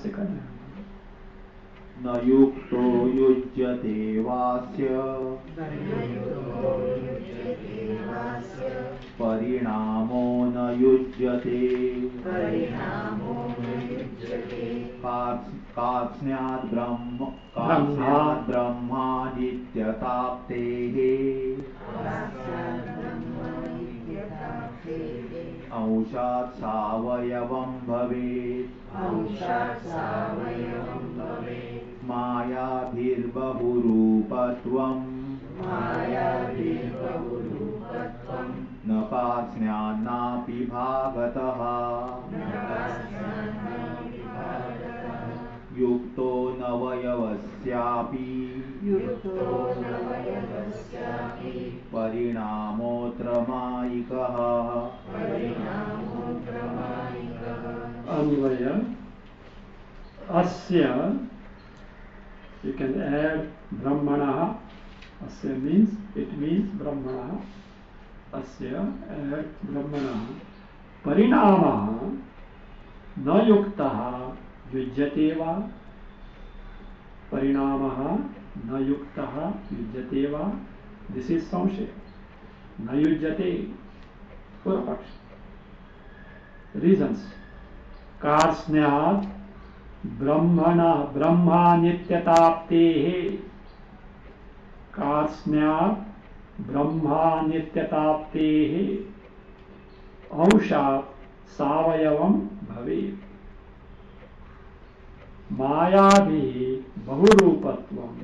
Vaiyasikanyayamala. न युक्तो युज्यते वास्य परिणामो न युज्यते कार्त्स्न्याद् ब्रह्मा नित्यताप्तेः अंशात् सावयवं भवेत् मायाभिर्बहुरूपत्वं न कार्त्स्न्यान्नापि भागतः युक्तो नवयवस्यापि परिणामोऽत्र मायिकः Anvaya Asya, you can add Brahmanaha. Asya means, it means Brahmanaha. Asya, add Brahmanaha. Parinamaha na yuktaha yujyateva. Parinamaha na yuktaha yujyateva. This is Samshaya. Na yujyate. Purapaksh. Reasons. Karsnyat Brahma नित्यताप्तेः कार्त्स्न्यात् Brahma नित्यताप्तेः अंशात् सावयवं भवेत् मायाभिः बहुरूपत्वं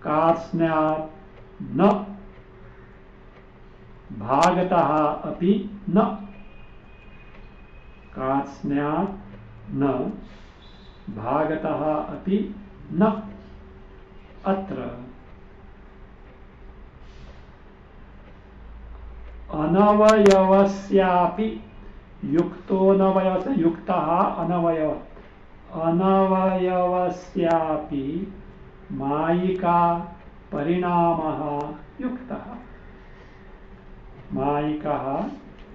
कार्त्स्न्यात् न भागतः अपि न कार्त्स्न्यात् न भागतः अपि न अत्र अनवयवस्यापि युक्तो नवयवस्य युक्तः अनवयवस्यापि मायिका परिणामः युक्तः मायिकः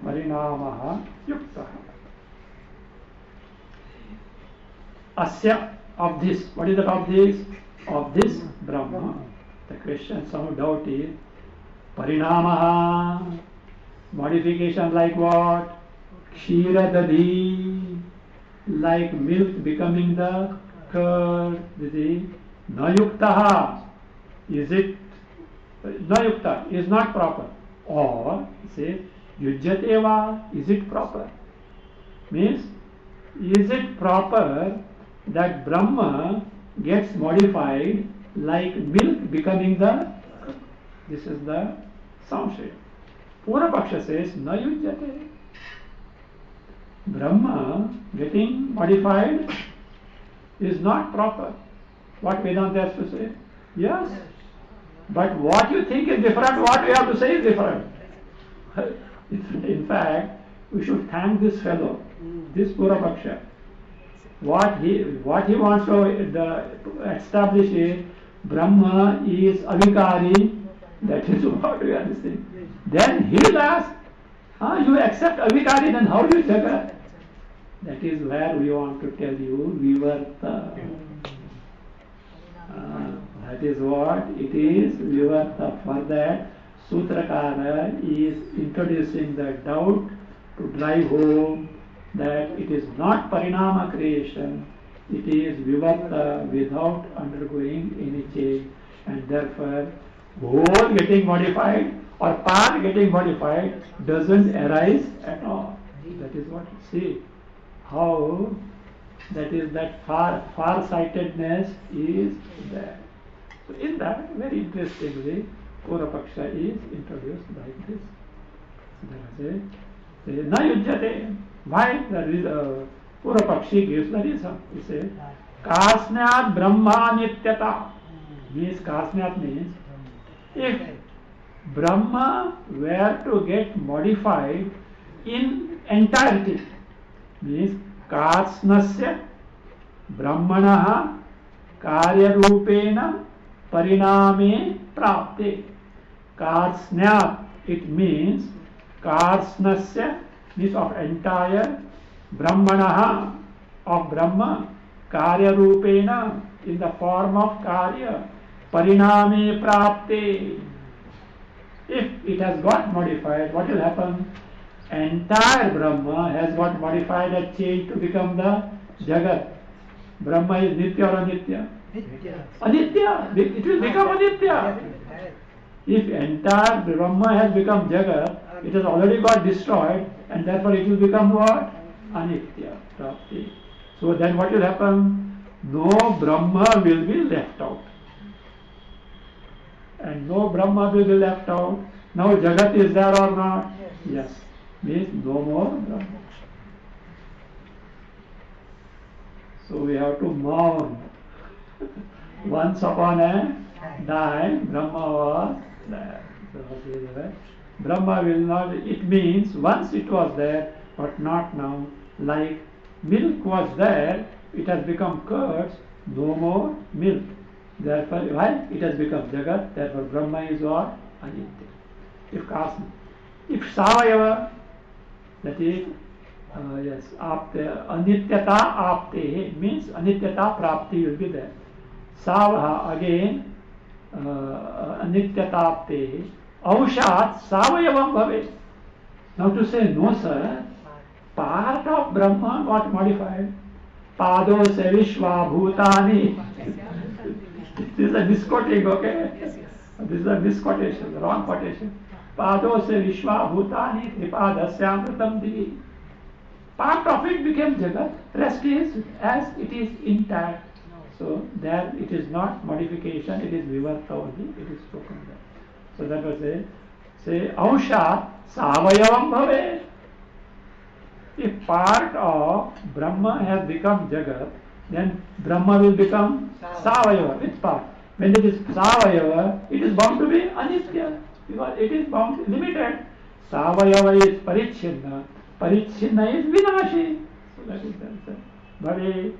परिणामः युक्तः Asya, of this. What is that of this? Of this Brahma. The question, some doubt is Parinamaha. Modification like what? Kshira dadhi. Like milk becoming the curd. This is Nayuktaha. Is it Nayukta? Is not proper. Or say Yujyateva. Is it proper? Means, is it proper that Brahma gets modified like milk becoming the, this is the Samshaya. Purapaksha says, na yujyate. Brahma getting modified is not proper. What Vedanta has to say? Yes. But what you think is different, what we have to say is different. In fact, we should thank this fellow, this Purapaksha. What he wants to establish is Brahma is avikari. That is what we are saying. Then he will ask, you accept avikari, then how do you jaga? That is where we want to tell you vivarta. That is what it is, vivarta. For that, Sutrakara is introducing the doubt to drive home that it is not parinama creation, it is vivarta without undergoing any change, and therefore whole getting modified or part getting modified doesn't arise at all. That is what you see. How that is, that far-sightedness is there. So in that, very interestingly, Purapaksha is introduced like this. Na yujyate. Why? The Purapakshi gives the reason. He says, Karsnyat Brahma Nityata. Means Karsnyat means, if Brahma were to get modified in entirety, means Karsnasya Brahmanaha Karya Rupena Pariname Prapte. Karsnyat, it means Karsnasya, means of entire Brahmanaha, of Brahma, Karya Rupena, in the form of Karya, Pariname Prapte. If it has got modified, what will happen? Entire Brahma has got modified and changed to become the Jagat. Brahma is Nitya or Anitya? Anitya. It will become Anitya. If entire Brahma has become Jagat, it has already got destroyed, and therefore it will become what? Anitya. Prapti. So then what will happen? No Brahma will be left out. And no Brahma will be left out. Now Jagat is there or not? Yes. Means no more Brahma. So we have to mourn. Once upon a time, Brahma was there. Brahma will not, it means once it was there, but not now. Like milk was there, it has become curds, no more milk. Therefore, why? It has become Jagat, therefore Brahma is what? Anitya. If Savayava, that is, yes, Anityata Apte means Anityata Prapti will be there. Savaha again, Anityata Apte, Aushat Savayavam Bhave. Now to say, no sir, part of Brahma got modified. Pado se Vishwa Bhutani. This is a misquoting, okay? This is a misquotation, wrong quotation. Pado se Vishwa Bhutani Tripadasya Divi. Part of it became Jagat, rest is as it is intact. So there it is not modification, it is Vivarta only, it is spoken there. So that was say Ausha Savayavam Bhave. If part of Brahma has become Jagat, then Brahma will become Savayava. Which part? When it is Savayava, it is bound to be Anitya, because it is bound, limited. Savayava is Parichinna. Parichinna is Vinashi. So that is the answer. Bhave.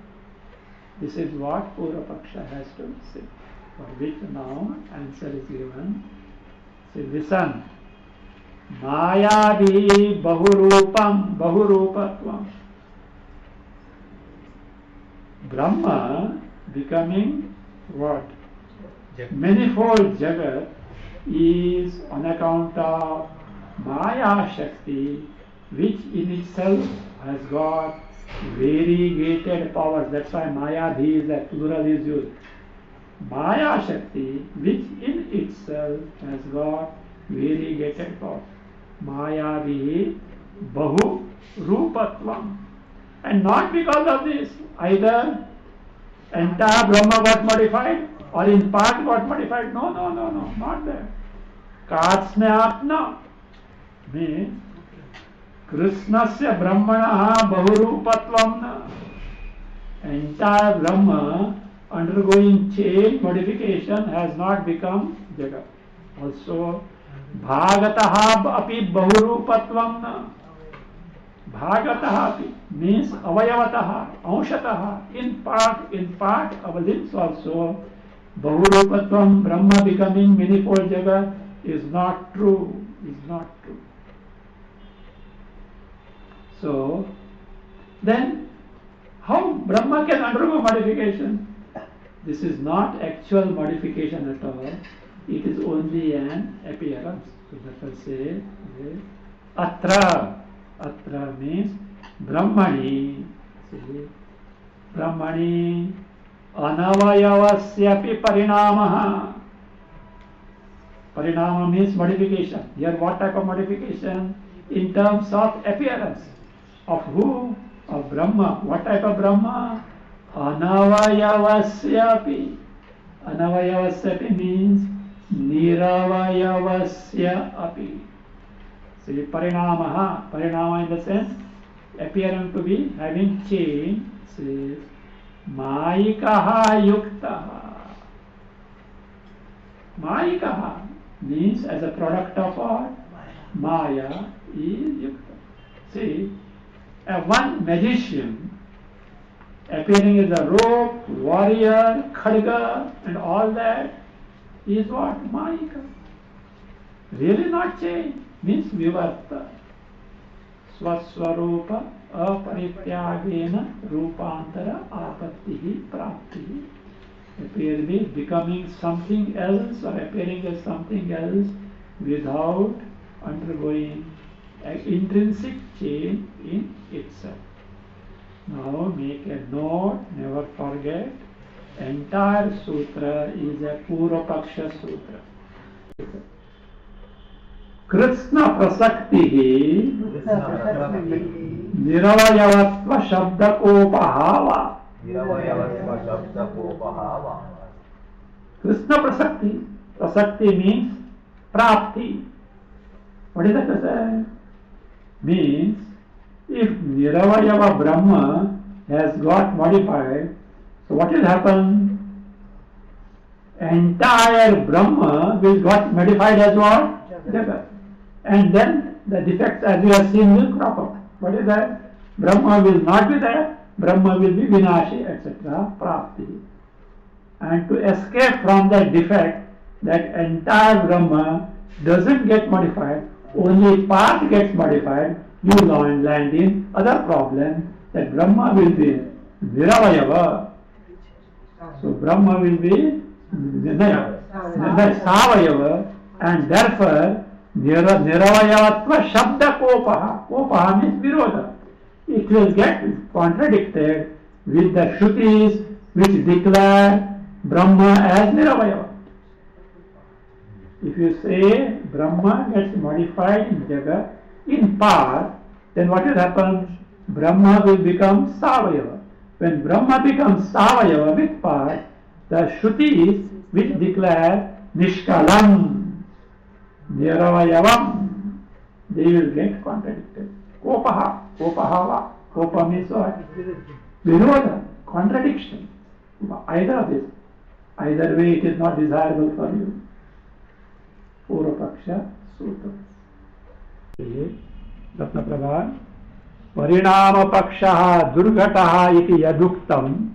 This is what Purva Paksha has to say. For which now answer is given. Say, listen. Mayadi Bahurupam Bahurupatvam. Brahma becoming what? Manifold Jagat is on account of Maya Shakti, which in itself has got variegated powers. That's why Mayadhi is a plural is used. Maya Shakti, which in itself has got variegated powers. Mayadhi Bahu Rupatvam. And not because of this, either entire Brahma got modified or in part got modified. No, not that. Katsnyatna means Krishnasya Brahmanaha Bahurupatvam. Entire Brahma undergoing change, modification has not become Jagat. Also, Bhagataha api Bahurupatvam. Bhagataha api means Avayavataha, Anshataha, in part our limbs also. Bahurupatvam, Brahma becoming manifold Jagat is not true, So, then how Brahma can undergo modification? This is not actual modification at all. It is only an appearance. So that will say, Atra. Atra means Brahmani. Brahmani Anavayavasyapi Parinamaha. Parinama means modification. Here what type of modification? In terms of appearance. Of who? Of Brahma. What type of Brahma? Anavayavasyapi. Anavayavasyapi means Niravayavasya api. See, Parinamaha. Parinama in the sense appearing to be having change. Says Mayikaha Yuktaha. Mayikaha means as a product of what? Maya is Yukta. See, one magician appearing as a rope, warrior, khadga and all that is what? Mayika. Really not change. Means Vivarta. Swaswarupa aparityagena rupantara apattihi praptihi. Appear means becoming something else or appearing as something else without undergoing an intrinsic change in itself. Now make a note, never forget, entire sutra is a Purvapaksha sutra. Krishna prasaktihi niravayavasva shabdakopahava. Krishna prasakti. Prasakti means prapti. What is that? Means if Niravayava Brahma has got modified, so what will happen? Entire Brahma will got modified as what? Jagat. And then the defects as we have seen will crop up. What is that? Brahma will not be there, Brahma will be Vinashi, etc. Prapti. And to escape from that defect, that entire Brahma doesn't get modified, only part gets modified, you land in other problem, that Brahma will be Niravayava. So Brahma will be Savayava, and therefore Niravayavatva Shabda Kopaha. Kopaha means Virodha. It will get contradicted with the Shrutis which declare Brahma as Niravayava. If you say Brahma gets modified in Jagat in part, then what will happen? Brahma will become Savayava. When Brahma becomes Savayava with part, the Shrutis which declare Nishkalam, Niravayavam, they will get contradicted. Kopaha, Kopahava. Kopa means what? Virodha, contradiction. Either of this. Either way it is not desirable for you. Purvapaksha Sutra. Ratna Prabha. Parinama Pakshaha Durghataha iti yaduktam.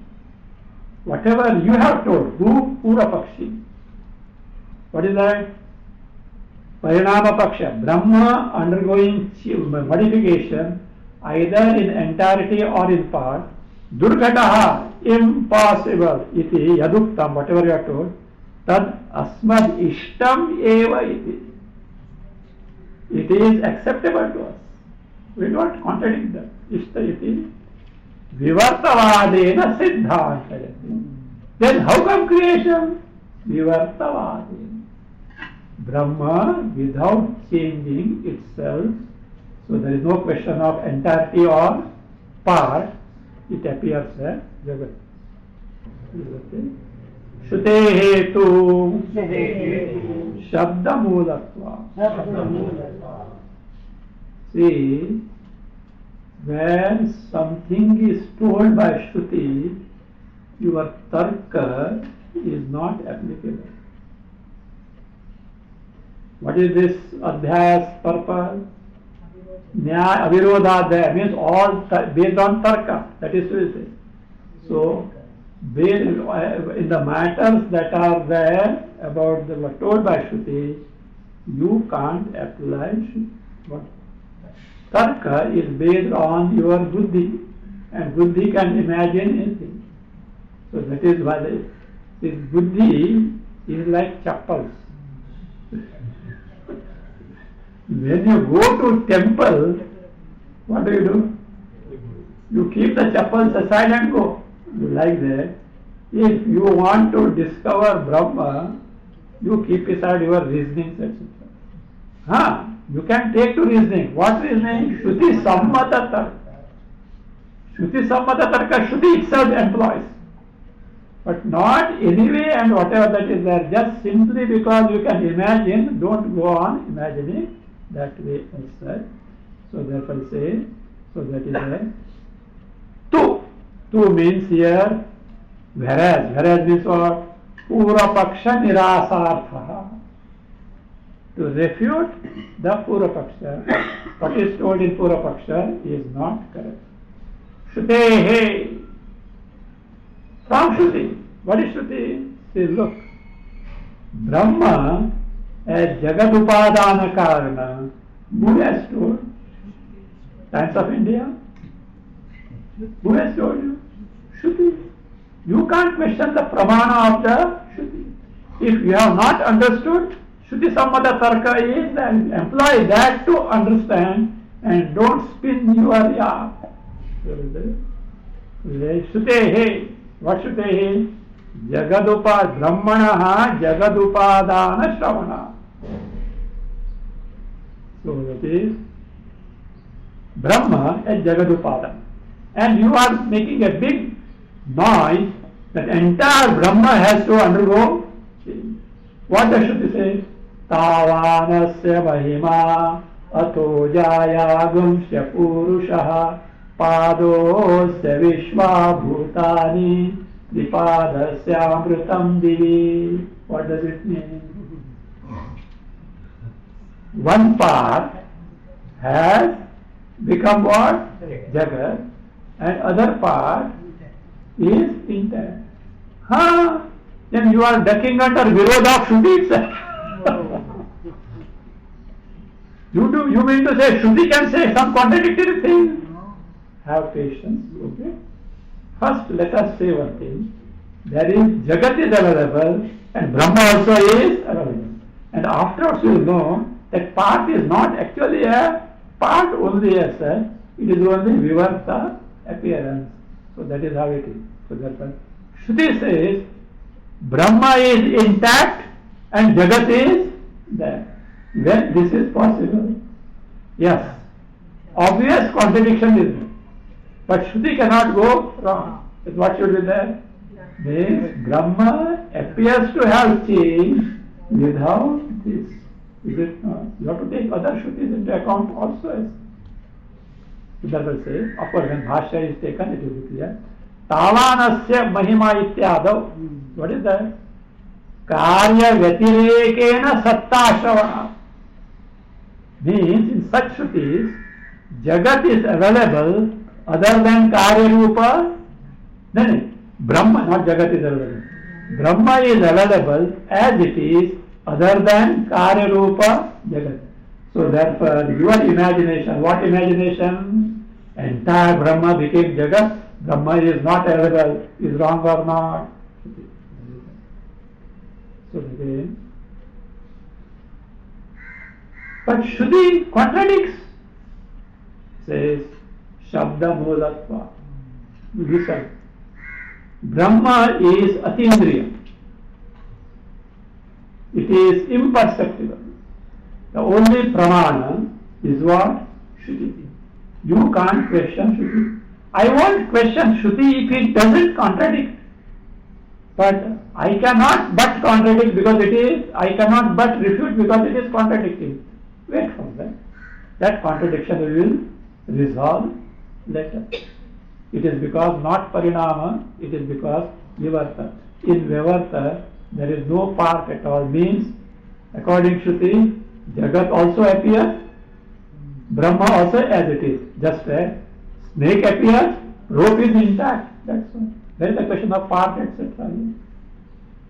Whatever you have told, who Purvapakshi. What is that? Parinama Paksha, Brahma undergoing modification either in entirety or in part. Durghataha, impossible, iti yaduktam, whatever you are told. Tad asmad ishtam eva iti. It is acceptable to us. We don't contradict that. Ishta iti vivartavadena siddhantayati. Then how come creation? Vivartavadena. Brahma without changing itself, so there is no question of entirety or part, it appears as Jagat. Shrutehe tu Shabda Moolatva. See, when something is told by Shruti, your Tarka is not applicable. What is this Adhyay's purpose? Nyaya Avirodhadhyaya means all based on Tarka, that is to say. So, in the matters that are there about the what told by Shruti, you can't apply what Tarka is based on your buddhi, and buddhi can imagine anything. So that is why this buddhi is like chappals. When you go to temple, what do? You keep the chappals aside and go. Like that. If you want to discover Brahma, you keep aside your reasonings, etc. You can take to reasoning. What reasoning? Shruti Sammata Tarka. Shruti Sammata Tarka, Shruti itself employs. But not anyway and whatever that is there, just simply because you can imagine, don't go on imagining that way as such. So therefore say, so that is a tu. Tu means here whereas. Whereas means what? Purvapaksha nirasartha. To refute the Purvapaksha. What is told in Purvapaksha is not correct. Shrutehe. From Shruti. What is Shruti? Say, look, Brahma as Jagat Upadana Karana, who has told? Times of India? Who has told you? Shruti. You can't question the pramana of the Shruti. If you have not understood, Shruti Sammata Tarka is, then employ that to understand and don't spin your yarn. Shrutehe. What Shrutehe? Jagadupa Brahmanaha Jagadupadana Shravana. So that is Brahma and Jagadupadana. And you are making a big noise that entire Brahma has to undergo change. What does Shruti say? Tavanasya mahima ato jayagumsya purushaha padosya vishva bhutani dipadasya amritam divi. What does it mean? One part has become what? Jagat, and other part is intact. Then you are ducking under Virodha of Shruti itself. You mean to say Shruti can say some contradictory thing? Have patience, okay? First, let us say one thing. There is Jagat is available and Brahma also is available. And afterwards you know that part is not actually a part only as such. It is only Vivarta appearance. So that is how it is. So therefore, Shruti says Brahma is intact and Jagat is there. When this is possible? Yes. Obvious contradiction is there. But Shruti cannot go wrong. But what should be there? Means Brahma appears to have changed without this. Is it not? You have to take other Shrutis into account also. So that will say, of course, when Bhashya is taken, it will be clear. Tavanasya mahima ityadav. What is that? Karya vyatirekena sattashavana. Means in such Shrutis, Jagat is available other than Karya Rupa. No, Brahma, not Jagat is available. Brahma is available as it is other than Karya Rupa Jagat. So therefore, your imagination, what imagination? Entire Brahma became Jagat. Brahma is not available. Is wrong or not? So again, but Shruti contradicts. Says Shabda Mulatva. Listen. Brahma is Atindriya. It is imperceptible. The only pramana is what? Shruti. You can't question Shruti. I won't question Shruti if it doesn't contradict. But I cannot but contradict because it is, I cannot but refute because it is contradicting. Wait for that. That contradiction we will resolve later. It is because not parinama, it is because vivarta. In vivarta, there is no part at all. Means, according to Shruti, Jagat also appears, Brahma also as it is. Just as snake appears, rope is intact. That's all. There is a question of part, etc.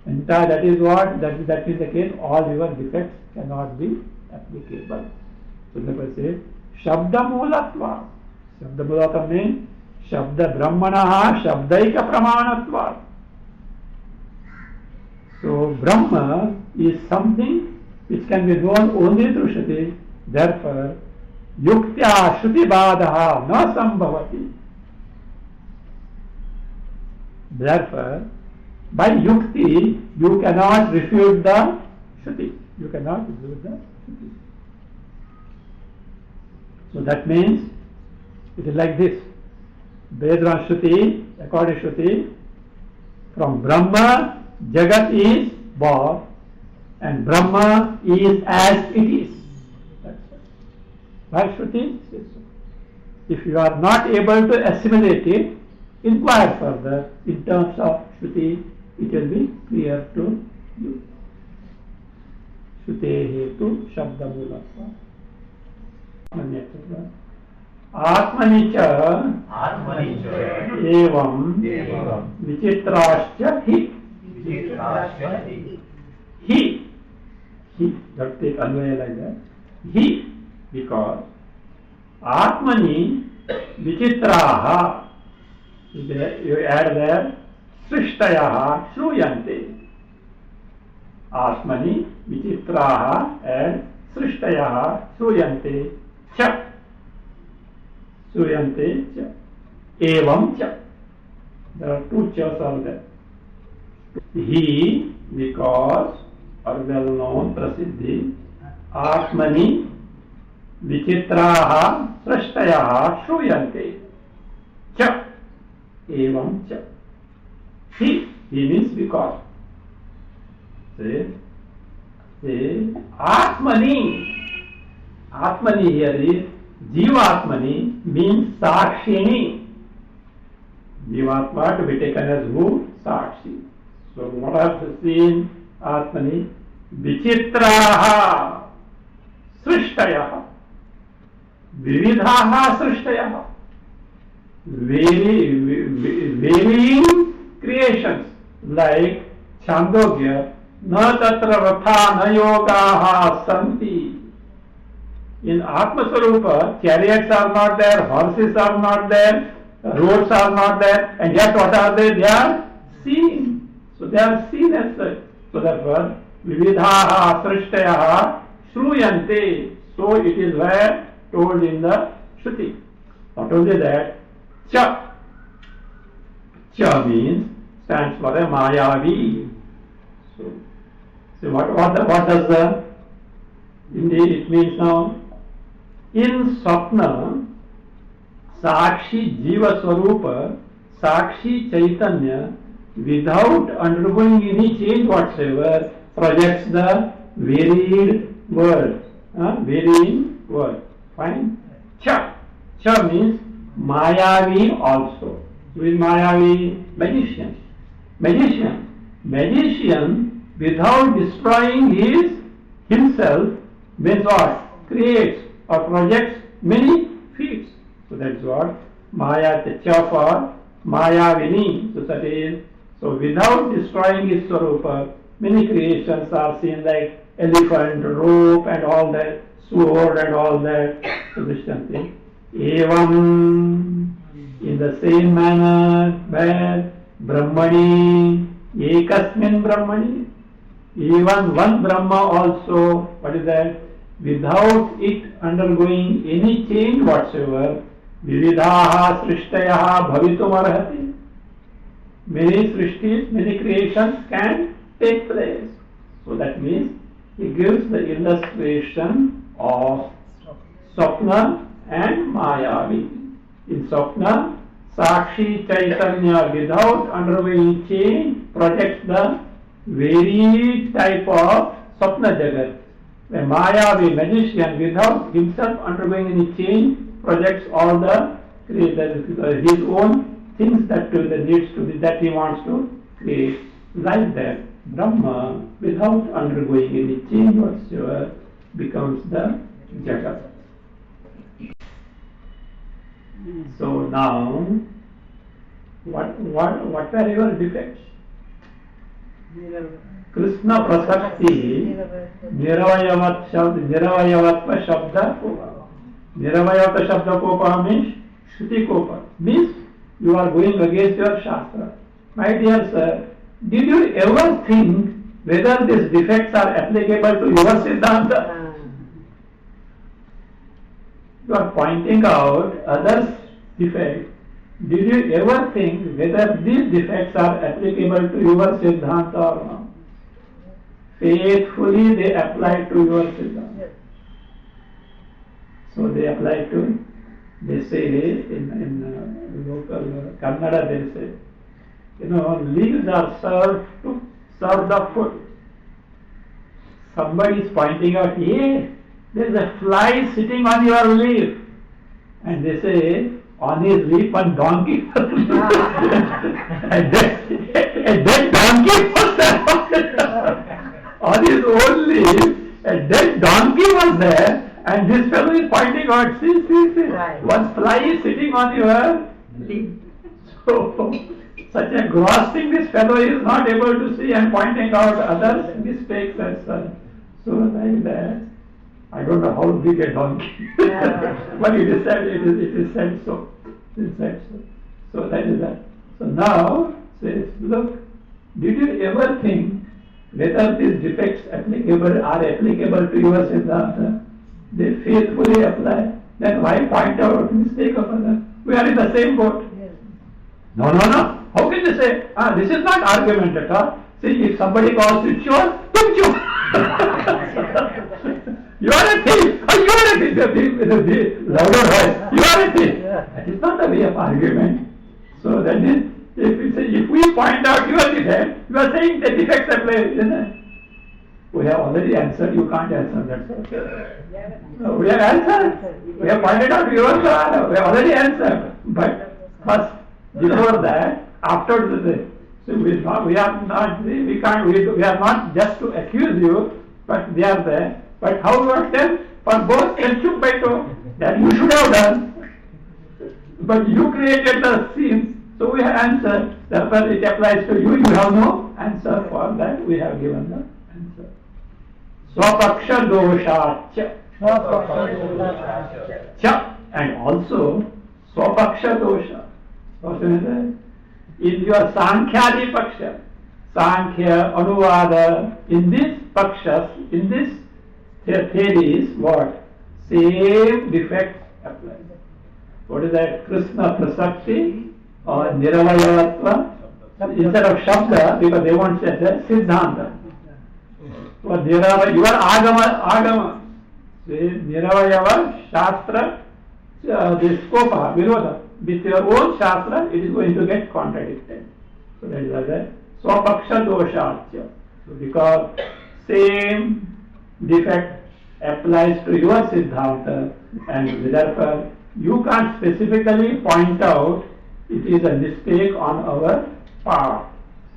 Entire, that is what, that is the case, all your defects cannot be applicable. So therefore say, Shabda Mulatva. Shabda Mulatva means Shabda Brahmanaha Shabdaika Pramanatva. So Brahma is something which can be known only through Shruti. Therefore, Yuktya Shruti Badaha na Sambhavati. Therefore, by Yukti, you cannot refute the Shruti. You cannot refute the Shruti. So that means, it is like this. Based on Shruti, according to Shruti, from Brahma, Jagat is born, and Brahma is as it is. That's it. By Shruti says so. If you are not able to assimilate it, inquire further in terms of Shruti, it will be clear to you. Shrutehe tu Shabda Mulatva. Atmani cha evam vichitrascha hi. He, that take anvaya like that. He, because Atmani vichitraha You add there Srishtayaha Shruyante. Asmani Vichitraha and Srishtayaha Shruyante Cha. Shruyante Cha. Evam Cha. There are two chas are there. He, because, or well known, prasiddhi, Atmani Vichitraha Srishtayaha Shruyante Cha. Evam Cha. He means because. Say, Atmani. Atmani here is Jivatmani means Sakshini. Jivatma to be taken as who? Sakshi. So what I have seen? Atmani Vichitraha Srishtayaha Vividhaha Srishtayaha. Varying creations like Chandogya na tatra ratha na yogaha santi. In Atma Swarupa, chariots are not there, horses are not there, roads are not there, and yet what are they? They are seen. So they are seen as such. So therefore, vividhaha srishtayaha shruyante. So it is where told in the Shruti. Not only that, Cha. Cha means, stands for a Mayavi. So what does the, indeed it means now, in Swapna, Sakshi Jiva Swarupa, Sakshi Chaitanya, without undergoing any change whatsoever, projects the varied world. Varying world. Fine? Cha. Cha means Mayavi also. Who is Mayavi? Magician. Magician, without destroying himself, means what? Creates or projects many feats. So that's what Maya Techa for Mayavini. So that is, so without destroying his Swarupa, many creations are seen like elephant, rope and all that, sword and all that. So this thing. Evam, in the same manner, where Brahmani, Ekasmin Brahmani, even one Brahma also, what is that? Without it undergoing any change whatsoever, Vividhaha Srishtayaha Bhavitum Arhati. Many Srishtis, many creations can take place. So that means he gives the illustration of Swapna and Mayavi. In Swapna, Sakshi Chaitanya without undergoing change projects the varied type of Swapna Jagat. The Mayavi magician without himself undergoing any change projects all the his own things that needs to be that he wants to create. Like that, Brahma without undergoing any change whatsoever becomes the Jagat. So now, what were your defects? Krishna Prasakti Niravayavat Shabda Kopa. Niravayavat Shabda Kopa means Shruti Kopa. Means you are going against your Shastra. My dear sir, did you ever think whether these defects are applicable to your Siddhanta? You are pointing out others' defects. Did you ever think whether these defects are applicable to your Siddhanta or not? Faithfully they apply to your Siddhanta. So they apply to, they say in local Kannada they say, leaves are served to serve the food. Somebody is pointing out, hey, there is a fly sitting on your leaf. And they say, on his leaf one donkey was and that donkey was there. On his own leaf, a dead donkey was there, and this fellow is pointing out, see, right. One fly is sitting on your leaf. So, such a gross thing this fellow is not able to see and pointing out others' mistakes and such. So, like that, I don't know how big a donkey, but it is said so. So that is that. So now says, look, did you ever think whether these defects are applicable to your Siddhanta? They faithfully apply. Then why point out mistake of others? We are in the same boat. No. How can you say, this is not argument at all. See, if somebody calls you chore, don't you? You are a thief. You are a thief. With a louder voice. You are a thief. That is not a way of argument. So that is, if we point out your defect, you are saying the defects apply, isn't it? We have already answered. You can't answer that. We have answered. We have pointed out yours. We have already answered. But first, before that, after the so we are not just to accuse you, but they are there. But how you are done for both Kenshuk Baito, that you should have done. But you created the scenes, so we have answered. Therefore it applies to you. You have no answer for that. We have given the answer. Swapaksha dosha cha, and also swapaksha dosha. What is that? In your Sankhya Paksha, Sankhya, Anuvada, in this Pakshas, in this theories, what? Same defects apply. What is that? Krishna Prasakti or Niravayavatva? Instead of Shabda, because they won't say that, Siddhanta. So your Agama. Niravayava, Shastra, the Skopa, Viroda. With your own Shastra, it is going to get contradicted. So that is the Swapaksha dosha. So because same defect applies to your Siddhanta, and therefore you can't specifically point out it is a mistake on our part.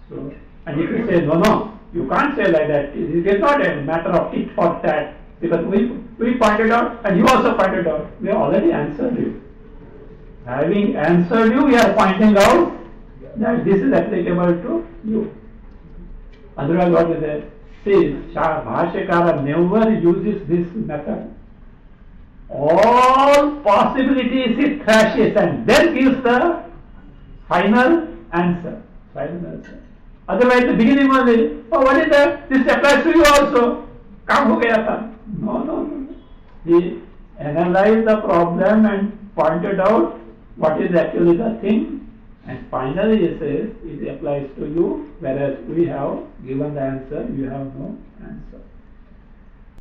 So, and if you say no, you can't say like that. It is not a matter of tit for tat, because we pointed out and you also pointed out. We have already answered you. Having answered you, we are pointing out that this is applicable to you. Otherwise, what is it? See, Bhashyakara never uses this method. All possibilities he thrashes and then gives the final answer. Otherwise, the beginning only, what is that? This applies to you also. Kam ho gaya tha? No. He analyzed the problem and pointed out what is actually the thing, and finally he says it applies to you, whereas we have given the answer, you have no answer.